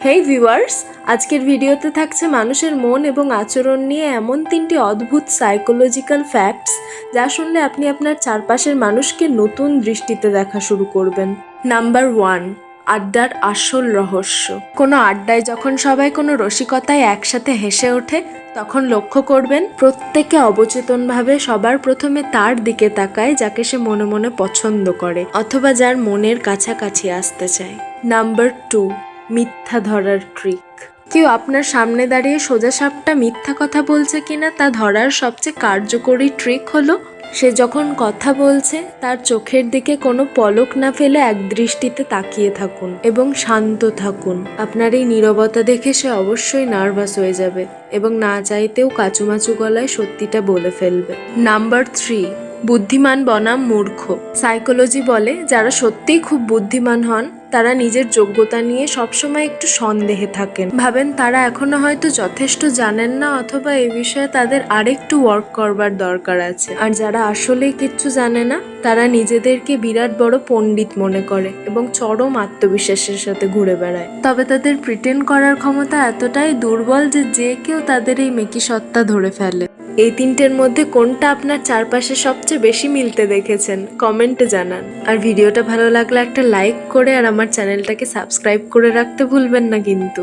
হেই viewers, আজকের ভিডিওতে থাকছে মানুষের মন এবং আচরণ নিয়ে এমন 3টি অদ্ভুত সাইকোলজিক্যাল ফ্যাক্টস যা শুনলে আপনি আপনার চারপাশের মানুষকে নতুন দৃষ্টিতে দেখা শুরু করবেন। নাম্বার 1, আড্ডার আসল রহস্য। কোনো আড্ডায় যখন সবাই কোনো রসিকতায় একসাথে হেসে ওঠে তখন লক্ষ্য করবেন প্রত্যেকে অবচেতনভাবে সবার প্রথমে তার দিকে তাকায় যাকে সে মনে মনে পছন্দ করে অথবা যার মনের কাছাকাছি আসতে চায়। নাম্বার 2, মিথ্যা ধরার ট্রিক। কেউ আপনার সামনে দাঁড়িয়ে সোজা সাপটা মিথ্যা কথা বলছে কিনা তা ধরার সবচেয়ে কার্যকরী ট্রিক হলো সে যখন কথা বলছে তার চোখের দিকে কোনো পলক না ফেলে এক দৃষ্টিতে তাকিয়ে থাকুন এবং শান্ত থাকুন। আপনার এই নীরবতা দেখে সে অবশ্যই নার্ভাস হয়ে যাবে এবং না চাইতেও কাচুমাচু গলায় সত্যিটা বলে ফেলবে। নাম্বার 3, বুদ্ধিমান বনাম মূর্খ। সাইকোলজি বলে যারা সত্যিই খুব বুদ্ধিমান হন তারা নিজের যোগ্যতা নিয়ে সবসময় একটু সন্দেহে থাকেন, ভাবেন তারা এখনো হয়তো যথেষ্ট জানেন না অথবা এই বিষয়ে তাদের আরেকটু ওয়ার্ক করবার দরকার আছে। আর যারা আসলেই কিচ্ছু জানে না তারা নিজেদেরকে বিরাট বড় পণ্ডিত মনে করে এবং চরম আত্মবিশ্বাসের সাথে ঘুরে বেড়ায়। তবে তাদের প্রিটেন্ড করার ক্ষমতা এতটাই দুর্বল যে যে কেউ তাদের এই মেকি সত্তা ধরে ফেলে। এই 3টের মধ্যে কোনটা আপনার চারপাশে সবচেয়ে বেশি মিলতে দেখেছেন কমেন্টে জানান। আর ভিডিওটা ভালো লাগলে একটা লাইক করে আর আমার চ্যানেলটাকে সাবস্ক্রাইব করে রাখতে ভুলবেন না কিন্তু।